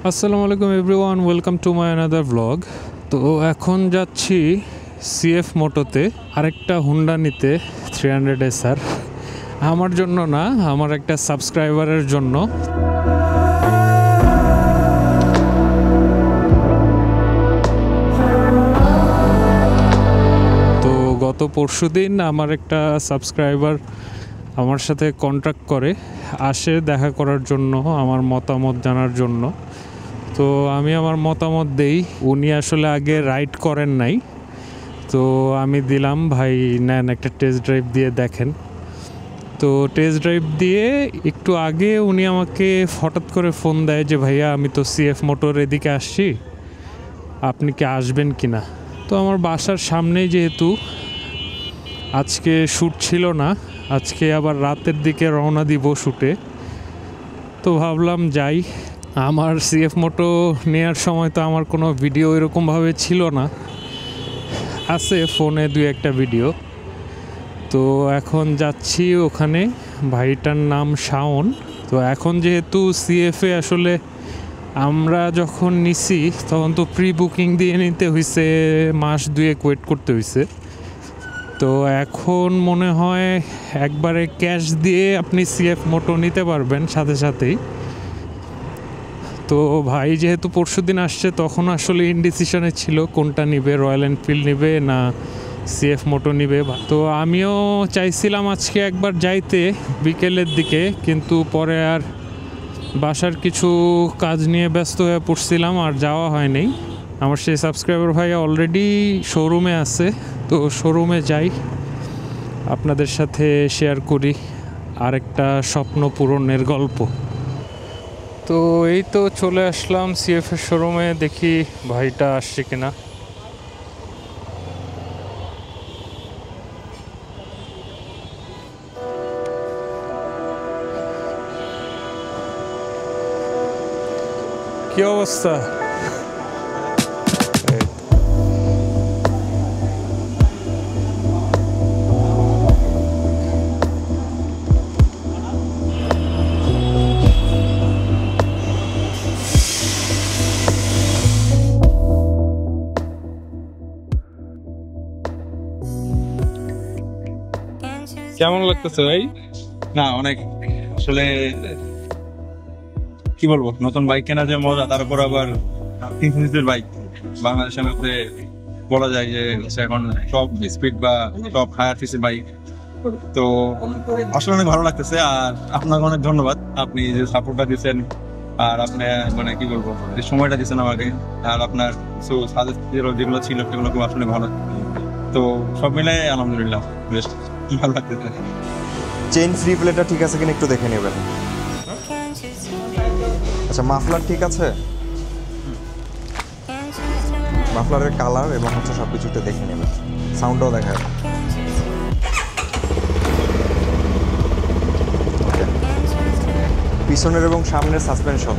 আসসালামু আলাইকুম everyone, welcome to my another blog. তো এখন যাচ্ছি সিএফ মোটোতে আরেকটা হুন্ডা নিতে 300 SR। আমার জন্য না, আমার একটা সাবস্ক্রাইবারের জন্য। তো গত পরশুদিন আমার একটা সাবস্ক্রাইবার আমার সাথে কন্ট্যাক্ট করে আসে দেখা করার জন্য, আমার মতামত জানার জন্য। তো আমি আমার মতামত দেই। উনি আসলে আগে রাইড করেন নাই, তো আমি দিলাম, ভাই নেন একটা টেস্ট ড্রাইভ দিয়ে দেখেন। তো টেস্ট ড্রাইভ দিয়ে একটু আগে উনি আমাকে হঠাৎ করে ফোন দেয় যে ভাইয়া আমি তো সিএফ মোটর এদিকে আসছি, আপনি কি আসবেন কি না। তো আমার বাসার সামনেই, যেহেতু আজকে শ্যুট ছিল না, আজকে আবার রাতের দিকে রওনা দিব শ্যুটে, তো ভাবলাম যাই। আমার সিএফ মোটো নেওয়ার সময় তো আমার কোনো ভিডিও এরকমভাবে ছিল না, আছে ফোনে 2-1টা ভিডিও। তো এখন যাচ্ছি ওখানে, ভাইটার নাম শাওন। তো এখন যেহেতু সিএফে আসলে আমরা যখন নিছি তখন তো প্রি বুকিং দিয়ে নিতে হয়েছে, মাস 2-1 ওয়েট করতে হয়েছে। তো এখন মনে হয় একবারে ক্যাশ দিয়ে আপনি সিএফ মোটো নিতে পারবেন সাথে সাথেই। তো ভাই যেহেতু পরশুদিন আসছে, তখন আসলে ইনডিসিশনে ছিল কোনটা নিবে, রয়্যাল এনফিল্ড নিবে না সিএফ মোটো নিবে। তো আমিও চাইছিলাম আজকে একবার যাইতে বিকেলের দিকে, কিন্তু পরে আর বাসার কিছু কাজ নিয়ে ব্যস্ত হয়ে পড়ছিলাম, আর যাওয়া হয়নি। আমার সেই সাবস্ক্রাইবার ভাই অলরেডি শোরুমে আছে, তো শোরুমে যাই, আপনাদের সাথে শেয়ার করি আরেকটা স্বপ্ন পূরণের গল্প। তো এই তো চলে আসলাম সিএফের শোরুমে, দেখি ভাইটা আসছে কিনা। কি অবস্থা? কেমন লাগতেছে ভাই? না অনেক, আসলে কি বলবো, নতুন বাইক কেনা যে মজা, তার উপর আবার 300 বাইক বাংলাদেশের মধ্যে বলা যায় যে এখন টপ স্পিড বা টপ হায়ার সিসির বাইক। তো আসলে অনেক ভালো লাগতেছে, আর আপনাকে অনেক ধন্যবাদ, আপনি যে সাপোর্টটা দিচ্ছেন, আর আপনি মানে কি বলবো যে সময়টা দিচ্ছেন আমাকে, আর আপনার সাজেস্ট যেগুলো ছিল সেগুলো খুব আসলে ভালো। তো সব মিলে আলহামদুলিল্লাহ বেশ ভালো লাগতেছে। চেইন ফ্রি প্লেটটা ঠিক আছে কিনা একটু দেখে নেবেন। আচ্ছা, মাফলার ঠিক আছে? মাফলারের কালার এবং হচ্ছে সব কিছুতে দেখে নেবেন, সাউন্ডটাও দেখা যাবে। পিছনের এবং সামনের সাসপেনশন,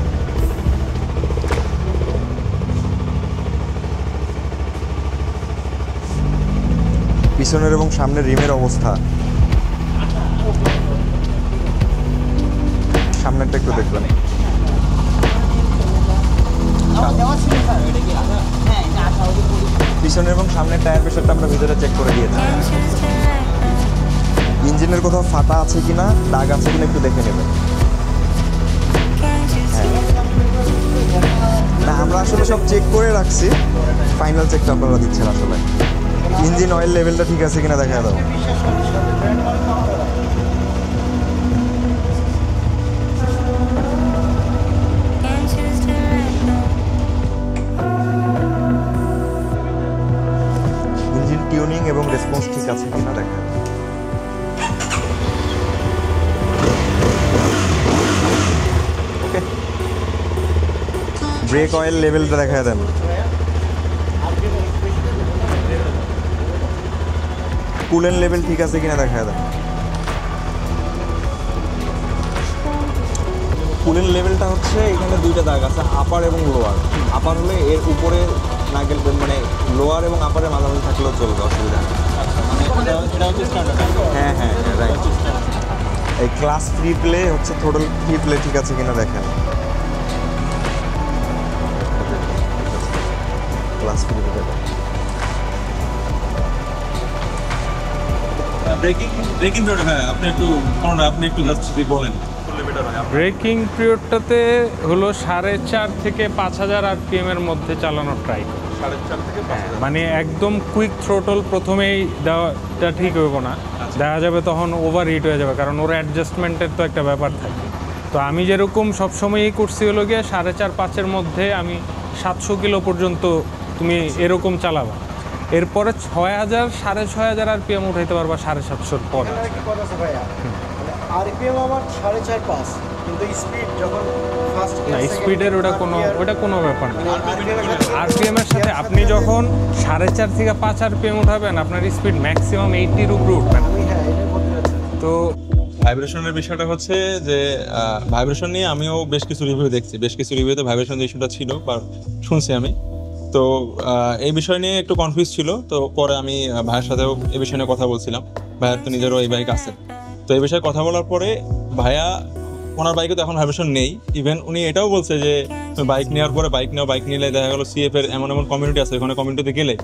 পিছনের এবং সামনের রিমের অবস্থা, সামনেরটা একটু দেখবেন। পিছনের এবং সামনের টায়ার প্রেশারটা আমরা ভিতরে চেক করে দিয়েছি। ইঞ্জিনের কোথাও ফাটা আছে কিনা, দাগ আছে কিনা একটু দেখে নেবেন। না, আমরা আসলে সব চেক করে রাখছি, ফাইনাল চেকটা আপনারা দিচ্ছেন। আসলে ইঞ্জিন অয়েল লেভেলটা ঠিক আছে কিনা দেখা দাও। ইঞ্জিন টিউনিং এবং রেসপন্স ঠিক আছে কিনা দেখা। ওকে, ব্রেক অয়েল লেভেলটা দেখা দেন। কুলেন লেভেল ঠিক আছে কিনা দেখা দেন। কুলেন লেভেলটা হচ্ছে এখানে দুইটা দাগ আছে, আপার এবং লোয়ার। আপার হলে এর উপরে নাগেল, মানে লোয়ার এবং আপারের মাঝামাঝি থাকলেও চলবে, অসুবিধা নেই। হ্যাঁ হ্যাঁ রাইট। এই ক্লাস ফ্রি প্লে হচ্ছে, টোটাল ফ্রি প্লে ঠিক আছে কিনা দেখেন। ফ্রিতে দেবে। ব্রেকিং পিরিয়ড, হ্যাঁ আপনি একটু জাস্ট যদি বলেন বললে বেটার হয়। ব্রেকিং পিরিয়ডটাতে হলো 4.5 থেকে 5,000 RPM এর মধ্যে চালানোর ট্রাই। 4.5 থেকে 5,000, মানে একদম কুইক থ্রোটল প্রথমেই দেওয়াটা ঠিক হইব না, দেখা যাবে তখন ওভার হিট হয়ে যাবে, কারণ ওর অ্যাডজাস্টমেন্টের তো একটা ব্যাপার থাকে। তো আমি যেরকম সবসময়ই করছি হলো গিয়ে 4.5-5-এর মধ্যে আমি 700 কিলো পর্যন্ত তুমি এরকম চালাবা, এরপরে 6,000 6,500 RPM উঠাইতে পারবা 750-র পরে। আরপিএম আমার 4.5-5, কিন্তু স্পিড যখন ফার্স্ট না, স্পিডের ওটা কোনো ব্যাপার না। RPM এর সাথে আপনি যখন 4.5 থেকে 5 RPM উঠাবেন, আপনার স্পিড ম্যাক্সিমাম 80-র উপরে উঠবে না। হ্যাঁ, এটাই বলতে চাচ্ছি। তো ভাইব্রেশনের বিষয়টা হচ্ছে যে ভাইব্রেশন নিয়ে আমিও বেশ কিছু রিভিউ দেখছি, বেশ কিছু রিভিউতে ভাইব্রেশন যে ইস্যুটা ছিল বা শুনছি আমি, তো এই বিষয় নিয়ে একটু কনফিউজ ছিল। তো পরে আমি ভাইয়ের সাথেও এই বিষয় নিয়ে কথা বলছিলাম, ভাইয়ের তো নিজেরও এই বাইক আছে। তো এই বিষয়ে কথা বলার পরে ভাইয়া ওনার বাইকে তো এখন ভাইব্রেশন নেই, ইভেন উনি এটাও বলছে যে বাইক নেওয়ার পরে বাইক নিলে দেখা গেলো CF এর এমন কমিউনিটি আছে, ওখানে কমিউনিটিতে গেলে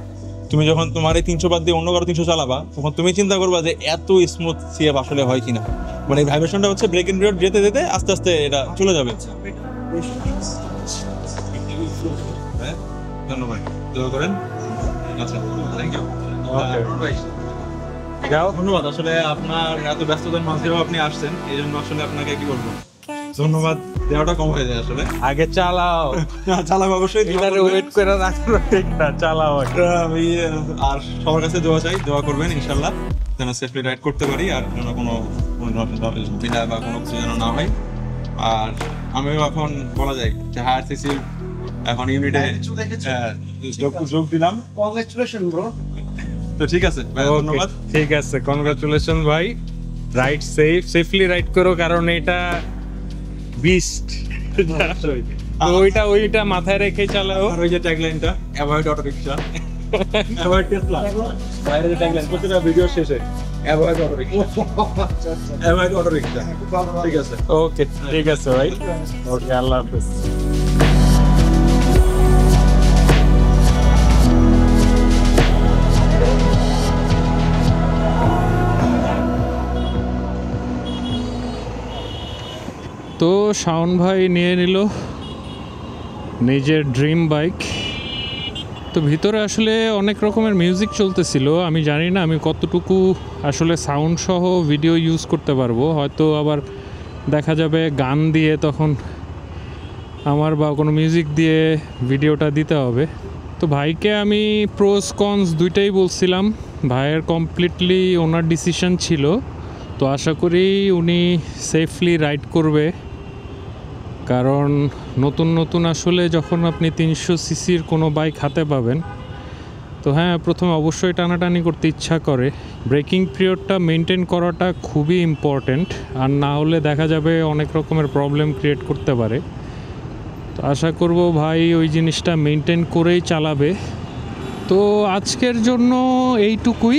তুমি যখন তোমার এই 300 বাদ দিয়ে অন্য কারো 300 চালাবা, তখন তুমি চিন্তা করবা যে এত স্মুথ CF আসলে হয় কিনা। মানে এই ভাইব্রেশনটা হচ্ছে ব্রেক ইন পিরিয়ড যেতে যেতে আস্তে আস্তে এটা চলে যাবে। হ্যাঁ, ধন্যবাদ, দোয়া করেন। আচ্ছা, থ্যাংক ইউ। ধন্যবাদ, আসলে আপনার এত ব্যস্ততার মাঝেও আপনি আসছেন, এই জন্য আসলে আপনাকে কি বলবো, ধন্যবাদ দেওয়াটা কম হয়ে যায় আসলে। আগে চালাও, চালাবো অবশ্যই, ওয়েট করে রাখো, ঠিক না, চালাও। আমি আর সবার কাছে দোয়া করবেন ইনশাল্লাহ, যেন সেফলি রাইড করতে পারি, আর যেন কোনো বিনা বা কোনো কিছু যেন না হয়। আর আমিও এখন বলা যায় যে হায়ার সিসির এখন ইউনিটে যোগ দিলাম। Congratulation bro. তো ঠিক আছে ভাই, ধন্যবাদ। ঠিক আছে, কনগ্রাচুলেশন ভাই, রাইড সেফলি রাইড করো, কারণ এটা বিস্ট। তো ওইটা মাথায় রেখে চালাও। আর ওই যে ট্যাগলাইনটা, avoid auto rickshaw, avoid Tesla, বাইরে যে ট্যাগলাইন প্রতিটা ভিডিও শেষে avoid auto rickshaw, avoid auto rickshaw. ঠিক আছে, ওকে, ঠিক আছে ভাই, ওকে, আল্লাহ হাফেজ। তো শাওন ভাই নিয়ে নিল নিজের ড্রিম বাইক। তো ভিতরে আসলে অনেক রকমের মিউজিক চলতেছিল, আমি জানি না আমি কতটুকু আসলে সাউন্ড সহ ভিডিও ইউজ করতে পারবো, হয়তো আবার দেখা যাবে গান দিয়ে তখন আমার বা কোনো মিউজিক দিয়ে ভিডিওটা দিতে হবে। তো ভাইকে আমি প্রোস কনস দুইটাই বলছিলাম, ভাইয়ের কমপ্লিটলি ওনার ডিসিশন ছিল। তো আশা করি উনি সেফলি রাইড করবে, কারণ নতুন আসলে যখন আপনি 300 সিসির কোনো বাইক হাতে পাবেন, তো হ্যাঁ, প্রথমে অবশ্যই টানাটানি করতে ইচ্ছা করে। ব্রেকিং পিরিয়ডটা মেনটেন করাটা খুবই ইম্পর্ট্যান্ট, আর না হলে দেখা যাবে অনেক রকমের প্রবলেম ক্রিয়েট করতে পারে। তো আশা করব ভাই ওই জিনিসটা মেনটেন করেই চালাবে। তো আজকের জন্য এইটুকুই,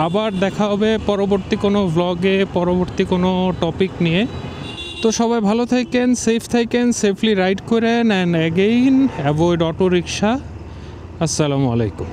আবার দেখা হবে পরবর্তী কোনো ভ্লগে, পরবর্তী কোনো টপিক নিয়ে। তো সবাই ভালো থাকেন, সেফ থাকেন, সেফলি রাইড করেন, and again avoid auto rickshaw. আসসালামু আলাইকুম।